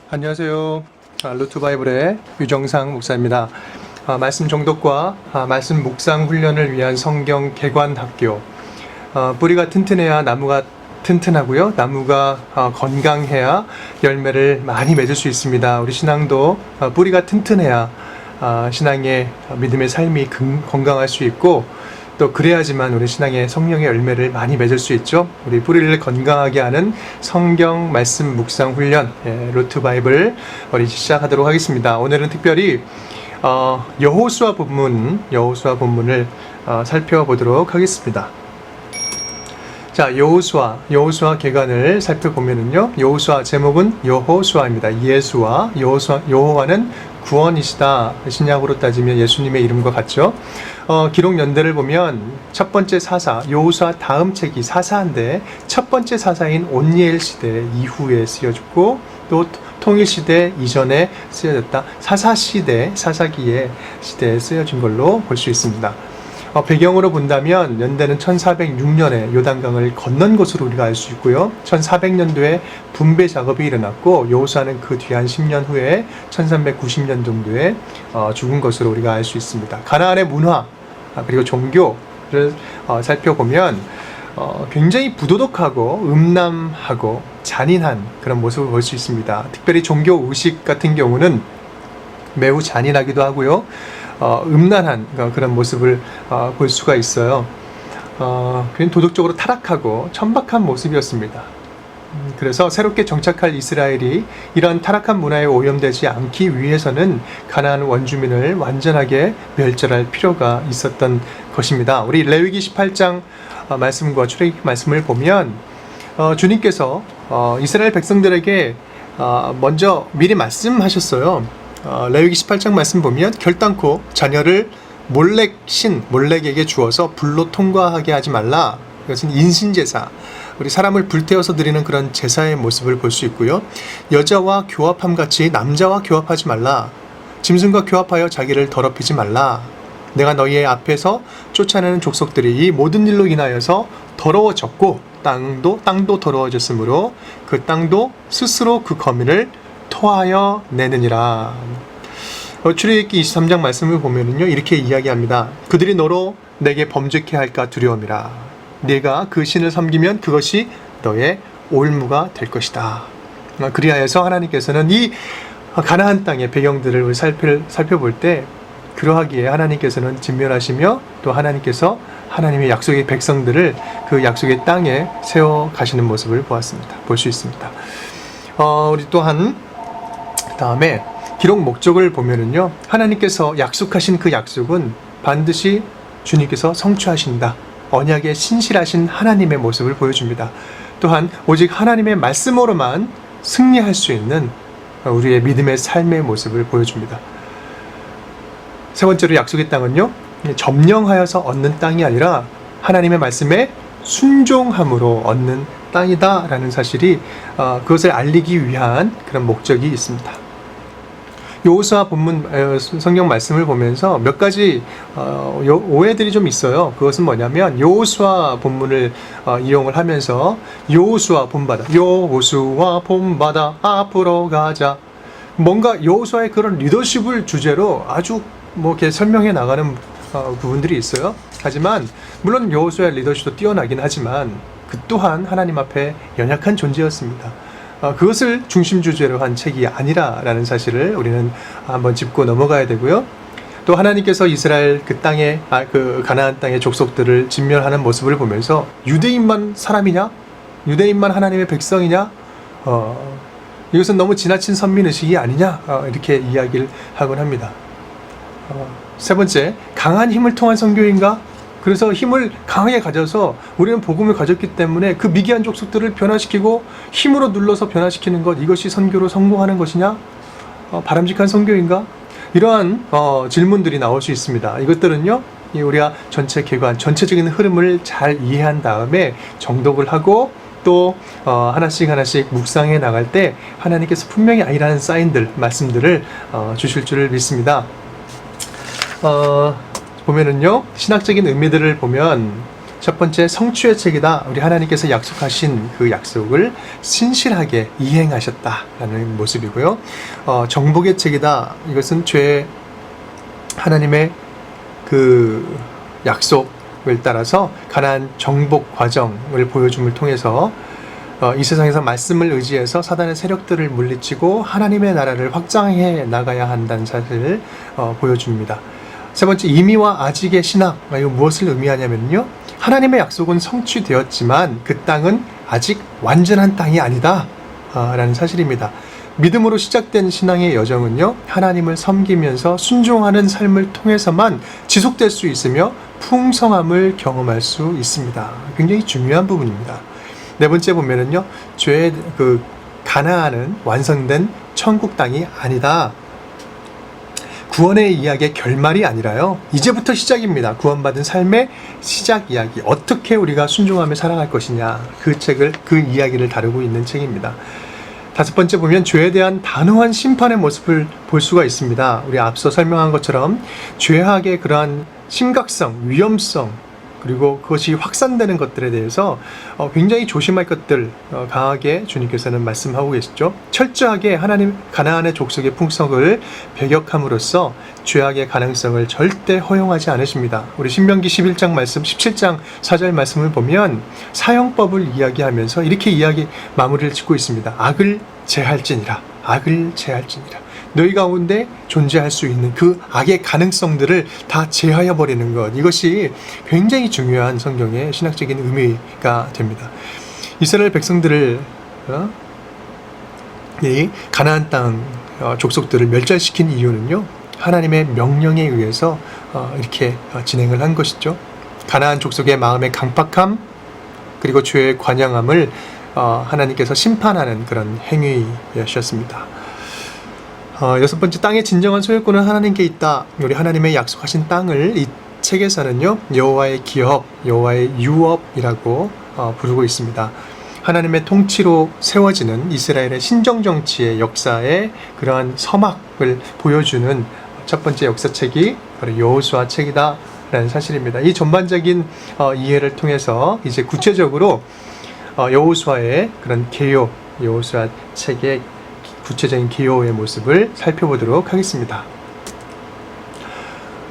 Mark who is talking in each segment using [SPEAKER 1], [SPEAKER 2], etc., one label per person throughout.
[SPEAKER 1] 안녕하세요. 루트 바이블의 유정상 목사입니다. 말씀 정독과 말씀 묵상 훈련을 위한 성경 개관 학교. 뿌리가 튼튼해야 나무가 튼튼하고요. 나무가 건강해야 열매를 많이 맺을 수 있습니다. 우리 신앙도 뿌리가 튼튼해야 신앙의 믿음의 삶이 건강할 수 있고, 또 그래야지만 우리 신앙의 성령의 열매를 많이 맺을 수 있죠. 우리 뿌리를 건강하게 하는 성경 말씀 묵상 훈련, 루트 바이블 우리 시작하도록 하겠습니다. 오늘은 특별히 여호수아 본문을 살펴보도록 하겠습니다. 자, 여호수아 개관을 살펴보면은요, 여호수아 제목은 여호수아입니다. 여호와는 구원이시다. 신약으로 따지면 예수님의 이름과 같죠. 기록 연대를 보면 첫 번째 사사, 여호수아 다음 책이 사사인데, 첫 번째 사사인 온니엘 시대 이후에 쓰여졌고, 또 통일 시대 이전에 쓰여졌다. 사사기의 시대에 쓰여진 걸로 볼 수 있습니다. 배경으로 본다면 연대는 1406년에 요단강을 건넌 것으로 우리가 알 수 있고요. 1400년도에 분배 작업이 일어났고, 여호수아는 그 뒤 한 10년 후에 1390년 정도에 죽은 것으로 우리가 알 수 있습니다. 가나안의 문화 그리고 종교를 살펴보면 굉장히 부도덕하고 음란하고 잔인한 그런 모습을 볼 수 있습니다. 특별히 종교 의식 같은 경우는 매우 잔인하기도 하고요. 음란한 그런 모습을 볼 수가 있어요. 그냥 도덕적으로 타락하고 천박한 모습이었습니다. 그래서 새롭게 정착할 이스라엘이 이러한 타락한 문화에 오염되지 않기 위해서는 가나안 원주민을 완전하게 멸절할 필요가 있었던 것입니다. 우리 레위기 18장 말씀과 출애굽기 말씀을 보면 주님께서 이스라엘 백성들에게 먼저 미리 말씀하셨어요. 레위기 18장 말씀 보면 결단코 자녀를 몰렉에게 주어서 불로 통과하게 하지 말라. 이것은 인신제사, 우리 사람을 불태워서 드리는 그런 제사의 모습을 볼 수 있고요. 여자와 교합함 같이 남자와 교합하지 말라. 짐승과 교합하여 자기를 더럽히지 말라. 내가 너희의 앞에서 쫓아내는 족속들이 이 모든 일로 인하여서 더러워졌고 땅도 더러워졌으므로 그 땅도 스스로 그 거민을 토하여 내느니라. 출애굽기 23장 말씀을 보면은요, 이렇게 이야기합니다. 그들이 너로 내게 범죄케 할까 두려움이라. 네가 그 신을 섬기면 그것이 너의 올무가 될 것이다. 그리하여서 하나님께서는 이 가나안 땅의 배경들을 살펴볼 때 그러하기에 하나님께서는 진멸하시며, 또 하나님께서 하나님의 약속의 백성들을 그 약속의 땅에 세워 가시는 모습을 볼 수 있습니다. 우리 또한 다음에 기록 목적을 보면은요, 하나님께서 약속하신 그 약속은 반드시 주님께서 성취하신다. 언약에 신실하신 하나님의 모습을 보여줍니다. 또한 오직 하나님의 말씀으로만 승리할 수 있는 우리의 믿음의 삶의 모습을 보여줍니다. 세 번째로 약속의 땅은요, 점령하여서 얻는 땅이 아니라 하나님의 말씀에 순종함으로 얻는 땅이다라는 사실이 그것을 알리기 위한 그런 목적이 있습니다. 여호수아 본문 성경 말씀을 보면서 몇 가지 오해들이 좀 있어요. 그것은 뭐냐면 여호수아 본문을 이용을 하면서 여호수아 본받아 앞으로 가자, 뭔가 여호수아의 그런 리더십을 주제로 아주 이렇게 설명해 나가는 부분들이 있어요. 하지만 물론 여호수아의 리더십도 뛰어나긴 하지만 그 또한 하나님 앞에 연약한 존재였습니다. 그것을 중심 주제로 한 책이 아니라라는 사실을 우리는 한번 짚고 넘어가야 되고요. 또 하나님께서 이스라엘 그 땅에 그 가나안 땅의 족속들을 진멸하는 모습을 보면서 유대인만 사람이냐? 유대인만 하나님의 백성이냐? 이것은 너무 지나친 선민의식이 아니냐? 이렇게 이야기를 하곤 합니다. 세 번째, 강한 힘을 통한 선교인가? 그래서 힘을 강하게 가져서 우리는 복음을 가졌기 때문에 그 미개한 족속들을 변화시키고 힘으로 눌러서 변화시키는 것, 이것이 선교로 성공하는 것이냐? 바람직한 선교인가? 이러한 질문들이 나올 수 있습니다. 이것들은요, 우리가 전체적인 흐름을 잘 이해한 다음에 정독을 하고 또 하나씩 묵상해 나갈 때 하나님께서 분명히 아니라는 사인들, 말씀들을 주실 줄을 믿습니다. 보면은요, 신학적인 의미들을 보면 첫 번째 성취의 책이다. 우리 하나님께서 약속하신 그 약속을 신실하게 이행하셨다라는 모습이고요. 정복의 책이다. 이것은 하나님의 그 약속을 따라서 가나안 정복 과정을 보여줌을 통해서 이 세상에서 말씀을 의지해서 사단의 세력들을 물리치고 하나님의 나라를 확장해 나가야 한다는 사실을 보여줍니다. 세 번째, 이미와 아직의 신학. 이거 무엇을 의미하냐면요, 하나님의 약속은 성취되었지만 그 땅은 아직 완전한 땅이 아니다 라는 사실입니다. 믿음으로 시작된 신앙의 여정은요, 하나님을 섬기면서 순종하는 삶을 통해서만 지속될 수 있으며 풍성함을 경험할 수 있습니다. 굉장히 중요한 부분입니다. 네 번째 보면은요, 가나안은 완성된 천국 땅이 아니다. 구원의 이야기의 결말이 아니라요, 이제부터 시작입니다. 구원받은 삶의 시작 이야기, 어떻게 우리가 순종하며 살아갈 것이냐, 그 이야기를 다루고 있는 책입니다. 다섯 번째 보면 죄에 대한 단호한 심판의 모습을 볼 수가 있습니다. 우리 앞서 설명한 것처럼 죄악의 그러한 심각성, 위험성, 그리고 그것이 확산되는 것들에 대해서 굉장히 조심할 것들 강하게 주님께서는 말씀하고 계시죠. 철저하게 가나안의 족속의 풍속을 배격함으로써 죄악의 가능성을 절대 허용하지 않으십니다. 우리 신명기 11장 말씀, 17장 4절 말씀을 보면 사형법을 이야기하면서 이렇게 마무리를 짓고 있습니다. 악을 제할지니라. 너희 가운데 존재할 수 있는 그 악의 가능성들을 다 제하여 버리는 것, 이것이 굉장히 중요한 성경의 신학적인 의미가 됩니다. 이스라엘 백성들을 이 가나안 땅 족속들을 멸절시킨 이유는요, 하나님의 명령에 의해서 이렇게 진행을 한 것이죠. 가나안 족속의 마음의 강팍함, 그리고 죄의 관영함을 하나님께서 심판하는 그런 행위였습니다. 여섯 번째, 땅의 진정한 소유권은 하나님께 있다. 우리 하나님의 약속하신 땅을 이 책에서는요, 여호와의 기업, 여호와의 유업이라고 부르고 있습니다. 하나님의 통치로 세워지는 이스라엘의 신정정치의 역사의 그러한 서막을 보여주는 첫 번째 역사책이 바로 여호수아 책이다 라는 사실입니다. 이 전반적인 이해를 통해서 이제 구체적으로 여호수아의 그런 개요, 여호수아 책의 구체적인 기호의 모습을 살펴보도록 하겠습니다.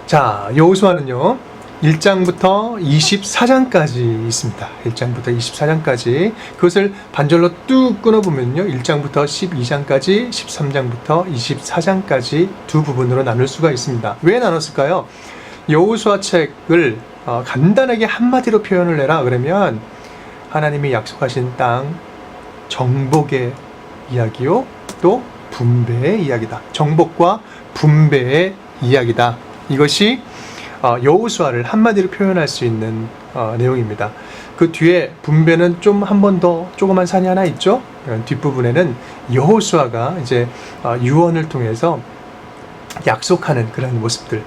[SPEAKER 1] 자, 여호수아는요, 1장부터 24장까지 있습니다. 1장부터 24장까지. 그것을 반절로 뚝 끊어보면요, 1장부터 12장까지, 13장부터 24장까지 두 부분으로 나눌 수가 있습니다. 왜 나눴을까요? 여호수아 책을 간단하게 한마디로 표현을 해라 그러면 하나님이 약속하신 땅 정복의 이야기요, 또 분배의 이야기다. 정복과 분배의 이야기다. 이것이 여호수아를 한마디로 표현할 수 있는 내용입니다. 그 뒤에 분배는 좀 한 번 더 조그만 산이 하나 있죠. 뒷부분에는 여호수아가 이제 유언을 통해서 약속하는 그런 모습들,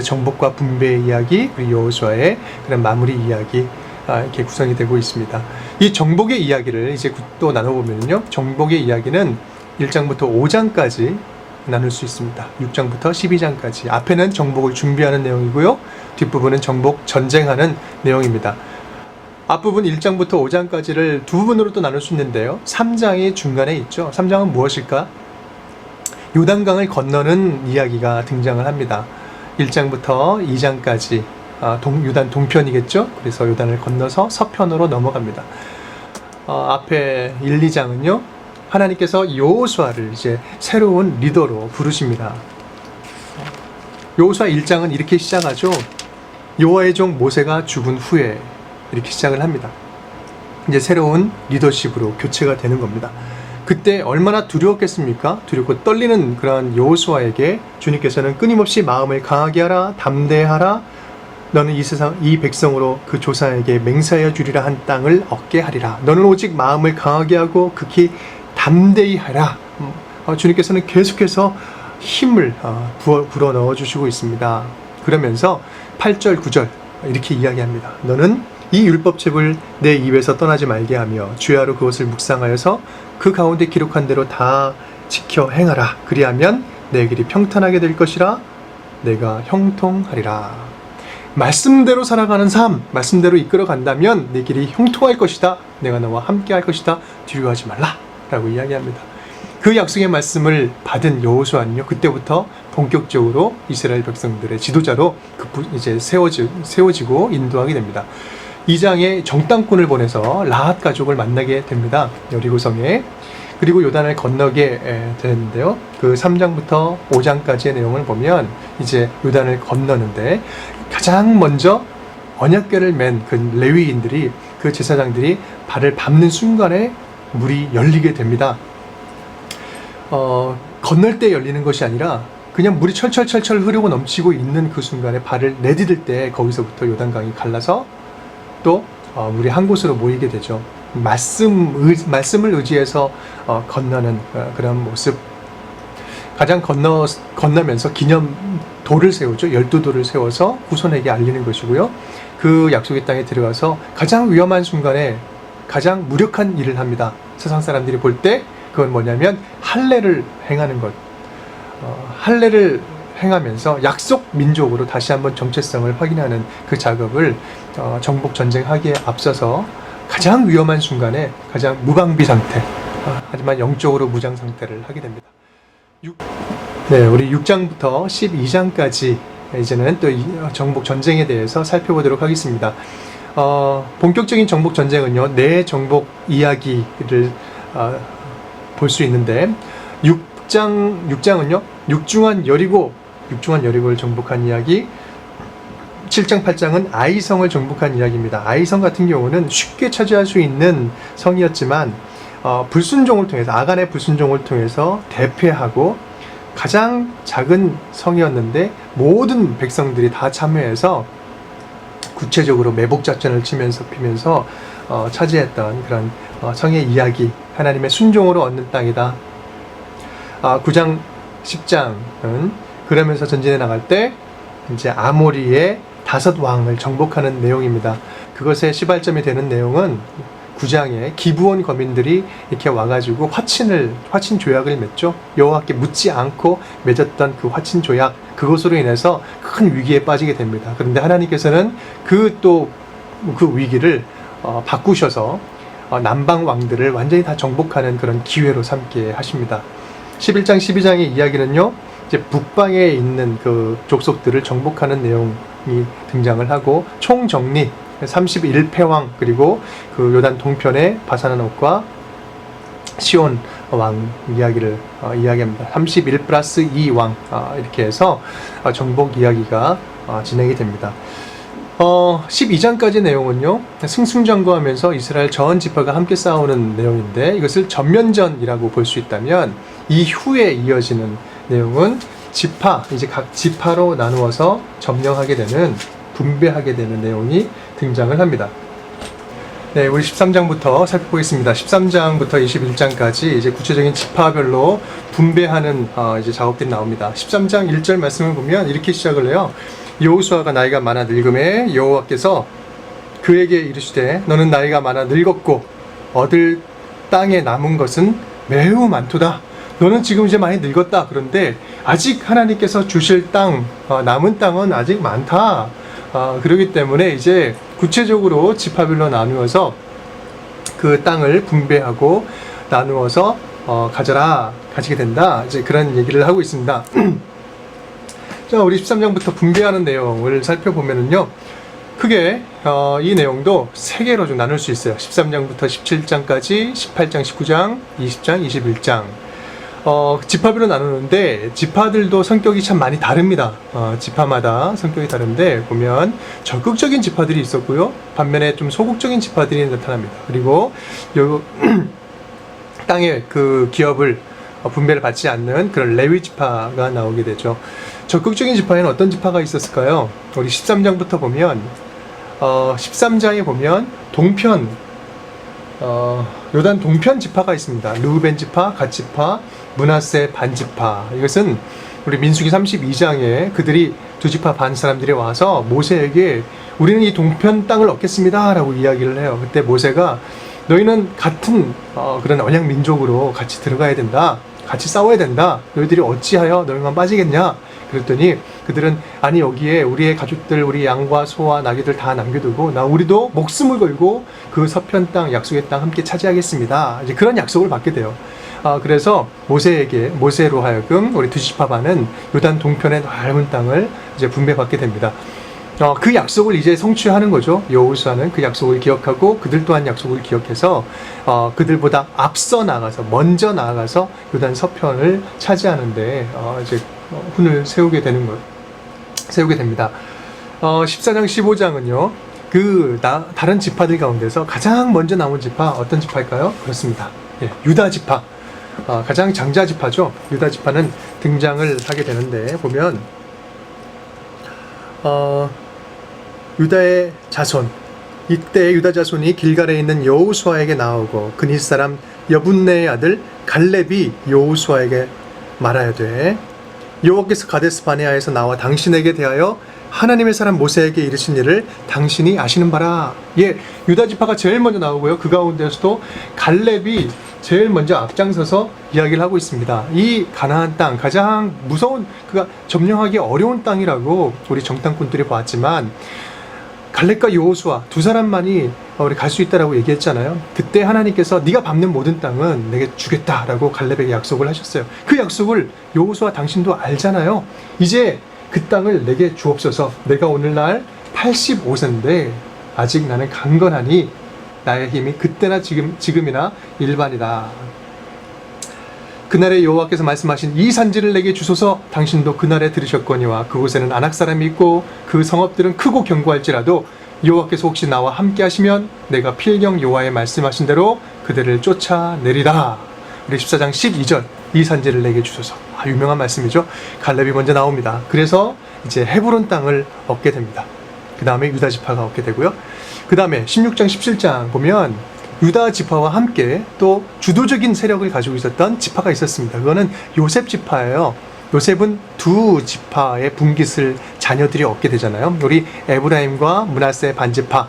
[SPEAKER 1] 정복과 분배의 이야기, 그리고 여호수아의 그런 마무리 이야기, 이렇게 구성이 되고 있습니다. 이 정복의 이야기를 이제 또 나눠보면요, 정복의 이야기는 1장부터 5장까지 나눌 수 있습니다. 6장부터 12장까지. 앞에는 정복을 준비하는 내용이고요, 뒷부분은 정복 전쟁하는 내용입니다. 앞부분 1장부터 5장까지를 두 부분으로 또 나눌 수 있는데요, 3장이 중간에 있죠. 3장은 무엇일까? 요단강을 건너는 이야기가 등장을 합니다. 1장부터 2장까지 요단 동편이겠죠. 그래서 요단을 건너서 서편으로 넘어갑니다. 앞에 1, 2장은요, 하나님께서 여호수아를 이제 새로운 리더로 부르십니다. 여호수아 1장은 이렇게 시작하죠. 여호와의 종 모세가 죽은 후에 이렇게 시작을 합니다. 이제 새로운 리더십으로 교체가 되는 겁니다. 그때 얼마나 두려웠겠습니까? 두렵고 떨리는 그런 여호수아에게 주님께서는 끊임없이 마음을 강하게 하라, 담대하라, 너는 이 백성으로 그 조상에게 맹세하여 주리라 한 땅을 얻게 하리라. 너는 오직 마음을 강하게 하고 극히 담대히 하라. 주님께서는 계속해서 힘을 불어 넣어 주시고 있습니다. 그러면서 8절 9절 이렇게 이야기합니다. 너는 이 율법책을 내 입에서 떠나지 말게 하며 주야로 그것을 묵상하여서 그 가운데 기록한 대로 다 지켜 행하라. 그리하면 내 길이 평탄하게 될 것이라. 내가 형통하리라. 말씀대로 살아가는 삶, 말씀대로 이끌어 간다면 내 길이 형통할 것이다. 내가 너와 함께 할 것이다. 두려워하지 말라. 라고 이야기합니다. 그 약속의 말씀을 받은 여호수아는요, 그때부터 본격적으로 이스라엘 백성들의 지도자로 이제 세워지고 인도하게 됩니다. 2장에 정탐꾼을 보내서 라합 가족을 만나게 됩니다. 여리고성에. 그리고 요단을 건너게 되는데요. 그 3장부터 5장까지의 내용을 보면 이제 요단을 건너는데 가장 먼저 언약궤를 맨 그 레위인들이, 그 제사장들이 발을 밟는 순간에 물이 열리게 됩니다. 건널 때 열리는 것이 아니라 그냥 물이 철철철철 흐르고 넘치고 있는 그 순간에 발을 내디딜 때 거기서부터 요단강이 갈라서 또 물이 한 곳으로 모이게 되죠. 말씀을 의지해서 건너는 그런 모습. 가장 건너면서 기념도를 세우죠. 12도를 세워서 후손에게 알리는 것이고요. 그 약속의 땅에 들어가서 가장 위험한 순간에 가장 무력한 일을 합니다. 세상 사람들이 볼 때 그건 뭐냐면 할례를 행하는 것. 할례를 행하면서 약속 민족으로 다시 한번 정체성을 확인하는 그 작업을 정복 전쟁하기에 앞서서 가장 위험한 순간에 가장 무방비 상태, 하지만 영적으로 무장 상태를 하게 됩니다. 우리 6장부터 12장까지 이제는 또 정복 전쟁에 대해서 살펴보도록 하겠습니다. 본격적인 정복 전쟁은요, 내 정복 이야기를 볼 수 있는데 6장은요, 육중한 여리고를 정복한 이야기. 7장 8장은 아이성을 정복한 이야기입니다. 아이성 같은 경우는 쉽게 차지할 수 있는 성이었지만 불순종을 통해서, 아간의 불순종을 통해서 대패하고, 가장 작은 성이었는데 모든 백성들이 다 참여해서 구체적으로 매복작전을 피면서 차지했던 그런 성의 이야기, 하나님의 순종으로 얻는 땅이다. 9장 10장은 그러면서 전진해 나갈 때 이제 아모리의 5왕을 정복하는 내용입니다. 그것의 시발점이 되는 내용은 9장에 기브온 거민들이 이렇게 와가지고 화친 조약을 맺죠. 여호와께 묻지 않고 맺었던 그 화친 조약, 그것으로 인해서 큰 위기에 빠지게 됩니다. 그런데 하나님께서는 그 위기를 바꾸셔서 남방 왕들을 완전히 다 정복하는 그런 기회로 삼게 하십니다. 11장 12장의 이야기는요, 이제 북방에 있는 그 족속들을 정복하는 내용이 등장을 하고, 총정리 31패왕, 그리고 그 요단 동편의 바사나롯과 시온 왕 이야기를 이야기합니다. 31 플러스 2왕, 이렇게 해서 정복 이야기가 진행이 됩니다. 12장까지 내용은요, 승승장구하면서 이스라엘 전 지파가 함께 싸우는 내용인데, 이것을 전면전이라고 볼 수 있다면, 이후에 이어지는 내용은 이제 각 지파로 나누어서 점령하게 되는, 분배하게 되는 내용이 등장을 합니다. 네, 우리 13장부터 살펴보겠습니다. 13장부터 21장까지 이제 구체적인 지파별로 분배하는 이제 작업들이 나옵니다. 13장 1절 말씀을 보면 이렇게 시작을 해요. 여호수아가 나이가 많아 늙음에 여호와께서 그에게 이르시되 너는 나이가 많아 늙었고 얻을 땅에 남은 것은 매우 많도다. 너는 지금 이제 많이 늙었다. 그런데 아직 하나님께서 주실 땅, 남은 땅은 아직 많다. 그렇기 때문에 이제 구체적으로 지파별로 나누어서 그 땅을 분배하고 나누어서 가지게 된다. 이제 그런 얘기를 하고 있습니다. 자, 우리 13장부터 분배하는 내용을 살펴보면은요, 크게 이 내용도 3개로 좀 나눌 수 있어요. 13장부터 17장까지, 18장, 19장, 20장, 21장. 지파별로 나누는데 지파들도 성격이 참 많이 다릅니다. 지파마다 성격이 다른데 보면 적극적인 지파들이 있었고요, 반면에 좀 소극적인 지파들이 나타납니다. 그리고 땅의 그 기업을 분배를 받지 않는 그런 레위 지파가 나오게 되죠. 적극적인 지파에는 어떤 지파가 있었을까요? 우리 13장부터 보면 13장에 보면 동편, 요단 동편 지파가 있습니다. 르우벤 지파, 갓 지파, 므낫세 반 지파. 이것은 우리 민수기 32장에 그들이 2지파 반 사람들이 와서 모세에게 우리는 이 동편 땅을 얻겠습니다 라고 이야기를 해요. 그때 모세가 너희는 같은 그런 언약 민족으로 같이 들어가야 된다, 같이 싸워야 된다, 너희들이 어찌하여 너희만 빠지겠냐. 그랬더니 그들은 아니 여기에 우리의 가족들, 우리 양과 소와 나귀들 다 남겨두고 우리도 목숨을 걸고 그 서편 땅, 약속의 땅 함께 차지하겠습니다. 이제 그런 약속을 받게 돼요. 그래서 모세로 하여금 우리 두 지파반은 요단 동편의 넓은 땅을 이제 분배받게 됩니다. 그 약속을 이제 성취하는 거죠. 여호수아는 그 약속을 기억하고 그들 또한 약속을 기억해서 그들보다 먼저 나아가서 요단 서편을 차지하는데 이제 훈을 세우게 됩니다. 14장 15장은요. 다른 지파들 가운데서 가장 먼저 나온 지파 어떤 지파일까요? 그렇습니다. 유다 지파. 가장 장자 지파죠. 유다 지파는 등장을 하게 되는데 보면 유다의 자손, 이때 유다 자손이 길갈에 있는 여호수아에게 나오고 그닛 사람 여분네의 아들 갈렙이 여호수아에게 말하여되 여호와께서 가데스 바네아에서 나와 당신에게 대하여 하나님의 사람 모세에게 이르신 일을 당신이 아시는 바라. 유다 지파가 제일 먼저 나오고요. 그 가운데서도 갈렙이 제일 먼저 앞장서서 이야기를 하고 있습니다. 이 가나안 땅, 가장 무서운, 점령하기 어려운 땅이라고 우리 정탐꾼들이 보았지만 갈렙과 여호수아 두 사람만이 우리 갈 수 있다라고 얘기했잖아요. 그때 하나님께서 네가 밟는 모든 땅은 내게 주겠다라고 갈렙에게 약속을 하셨어요. 그 약속을 여호수아 당신도 알잖아요. 이제 그 땅을 내게 주옵소서. 내가 오늘날 85세인데 아직 나는 강건하니 나의 힘이 그때나 지금이나 일반이다. 그날에 여호와께서 말씀하신 이 산지를 내게 주소서. 당신도 그날에 들으셨거니와 그곳에는 아낙 사람이 있고 그 성읍들은 크고 견고할지라도 여호와께서 혹시 나와 함께 하시면 내가 필경 여호와의 말씀하신 대로 그들을 쫓아내리라. 우리 14장 12절 이 산지를 내게 주소서. 유명한 말씀이죠. 갈렙이 먼저 나옵니다. 그래서 이제 헤브론 땅을 얻게 됩니다. 그 다음에 유다 지파가 얻게 되고요. 그 다음에 16장 17장 보면 유다 지파와 함께 또 주도적인 세력을 가지고 있었던 지파가 있었습니다. 그거는 요셉 지파예요. 요셉은 두 지파의 분깃을 자녀들이 얻게 되잖아요. 우리 에브라임과 므낫세 반지파가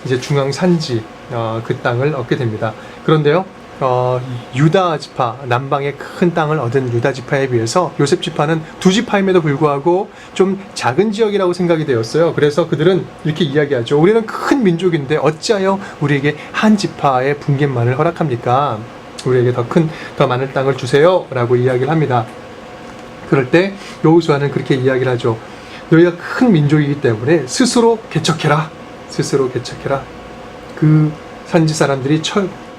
[SPEAKER 1] 이제 중앙 산지 그 땅을 얻게 됩니다. 그런데요, 유다 지파, 남방의 큰 땅을 얻은 유다 지파에 비해서 요셉 지파는 두 지파임에도 불구하고 좀 작은 지역이라고 생각이 되었어요. 그래서 그들은 이렇게 이야기하죠. 우리는 큰 민족인데 어찌하여 우리에게 한 지파의 분깃만을 허락합니까? 우리에게 더 많은 땅을 주세요 라고 이야기를 합니다. 그럴 때 여호수아는 그렇게 이야기를 하죠. 너희가 큰 민족이기 때문에 스스로 개척해라. 그 산지 사람들이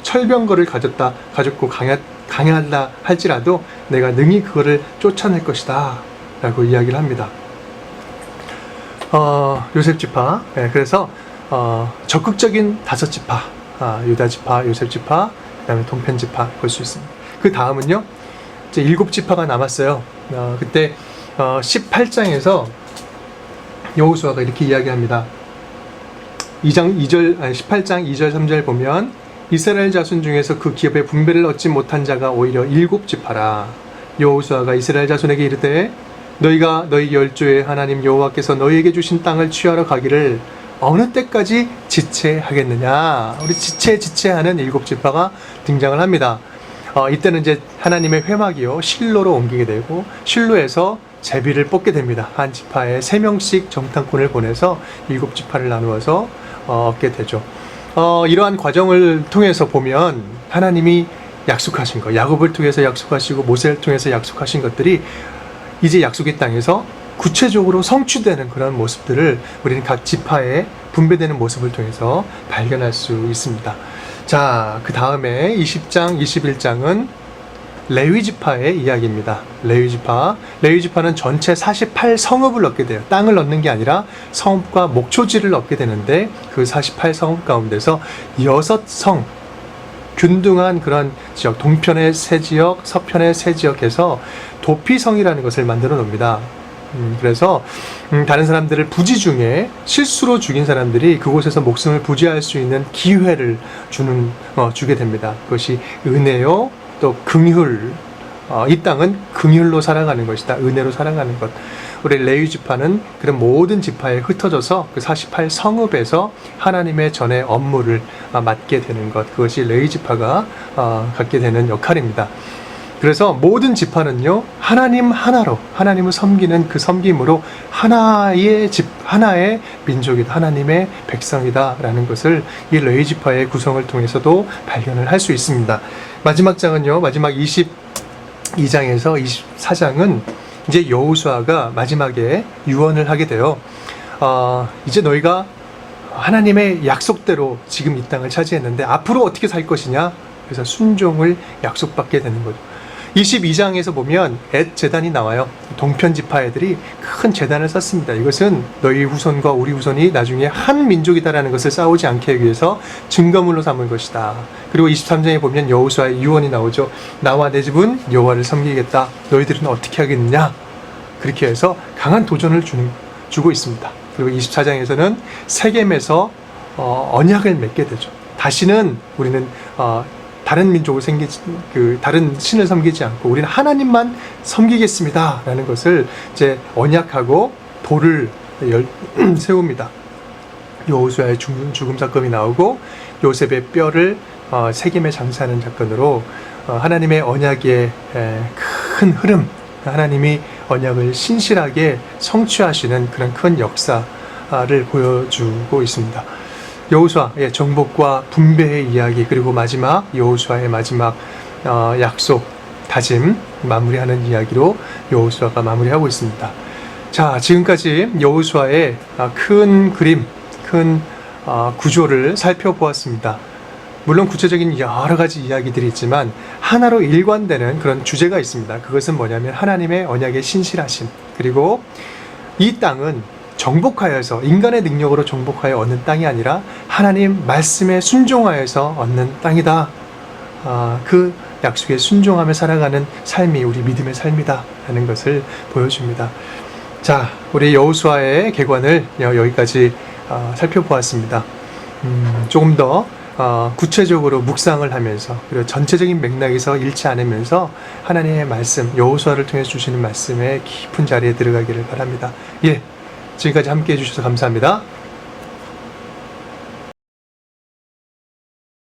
[SPEAKER 1] 철병거를 가졌고 강하다 할지라도 내가 능히 그거를 쫓아낼 것이다 라고 이야기를 합니다. 요셉 지파, 그래서 적극적인 다섯 지파, 유다 지파, 요셉 지파, 그 다음에 동편 지파 볼 수 있습니다. 그 다음은요, 이제 7지파가 남았어요. 그때 18장에서 여호수아가 이렇게 이야기합니다. 18장 2절 3절 보면 이스라엘 자손 중에서 그 기업의 분배를 얻지 못한 자가 오히려 7지파라. 여호수아가 이스라엘 자손에게 이르되 너희가 너희 열조의 하나님 여호와께서 너희에게 주신 땅을 취하러 가기를 어느 때까지 지체하겠느냐. 우리 지체하는 7지파가 등장을 합니다. 이때는 이제 하나님의 회막이요 실로로 옮기게 되고 실로에서 제비를 뽑게 됩니다. 한 지파에 3명씩 정탐꾼을 보내서 7지파를 나누어서 얻게 되죠. 이러한 과정을 통해서 보면 하나님이 약속하신 것, 야곱을 통해서 약속하시고 모세를 통해서 약속하신 것들이 이제 약속의 땅에서 구체적으로 성취되는 그런 모습들을 우리는 각 지파에 분배되는 모습을 통해서 발견할 수 있습니다. 자, 그 다음에 20장, 21장은 레위지파의 이야기입니다. 레위지파는 전체 48성읍을 얻게 돼요. 땅을 얻는 게 아니라 성읍과 목초지를 얻게 되는데 그 48성읍 가운데서 6성, 균등한 그런 지역, 동편의 세 지역, 서편의 세 지역에서 도피성이라는 것을 만들어 놓습니다. 그래서 다른 사람들을 부지 중에 실수로 죽인 사람들이 그곳에서 목숨을 부지할 수 있는 기회를 주게 됩니다. 그것이 은혜요, 또 긍휼. 이 땅은 긍휼로 살아가는 것이다. 은혜로 살아가는 것. 우리 레위 지파는 그런 모든 지파에 흩어져서 그 48성읍에서 하나님의 전의 업무를 맡게 되는 것. 그것이 레위 지파가 갖게 되는 역할입니다. 그래서 모든 지파는요, 하나님 하나로, 하나님을 섬기는 그 섬김으로 하나의 하나의 민족이다, 하나님의 백성이다라는 것을 이 레위 지파의 구성을 통해서도 발견을 할 수 있습니다. 마지막 장은요, 마지막 22장에서 24장은 이제 여호수아가 마지막에 유언을 하게 돼요. 이제 너희가 하나님의 약속대로 지금 이 땅을 차지했는데 앞으로 어떻게 살 것이냐? 그래서 순종을 약속받게 되는 거죠. 22장에서 보면 엣 제단이 나와요. 동편 지파 애들이 큰 제단을 쌓습니다. 이것은 너희 후손과 우리 후손이 나중에 한 민족이다라는 것을 싸우지 않게 하기 위해서 증거물로 삼은 것이다. 그리고 23장에 보면 여호수아의 유언이 나오죠. 나와 내 집은 여호와를 섬기겠다. 너희들은 어떻게 하겠느냐? 그렇게 해서 강한 도전을 주고 있습니다. 그리고 24장에서는 세겜에서 언약을 맺게 되죠. 다시는 우리는 다른 민족을 다른 신을 섬기지 않고 우리는 하나님만 섬기겠습니다라는 것을 이제 언약하고 도를 세웁니다. 여호수아의 죽음 사건이 나오고 요셉의 뼈를 세겜에 장사하는 사건으로 하나님의 언약의 큰 흐름, 하나님이 언약을 신실하게 성취하시는 그런 큰 역사를 보여주고 있습니다. 여호수아의 정복과 분배의 이야기, 그리고 마지막 여호수아의 마지막 약속, 다짐 마무리하는 이야기로 여호수아가 마무리하고 있습니다. 자, 지금까지 여호수아의 큰 그림, 큰 구조를 살펴보았습니다. 물론 구체적인 여러 가지 이야기들이 있지만 하나로 일관되는 그런 주제가 있습니다. 그것은 뭐냐면 하나님의 언약의 신실하심, 그리고 이 땅은 정복하여서 인간의 능력으로 정복하여 얻는 땅이 아니라 하나님 말씀에 순종하여서 얻는 땅이다. 그 약속에 순종하며 살아가는 삶이 우리 믿음의 삶이다 하는 것을 보여줍니다. 자, 우리 여호수아의 개관을 여기까지 살펴보았습니다. 조금 더 구체적으로 묵상을 하면서, 그리고 전체적인 맥락에서 잃지 않으면서 하나님의 말씀, 여호수아를 통해 주시는 말씀의 깊은 자리에 들어가기를 바랍니다. 예, 지금까지 함께 해주셔서 감사합니다.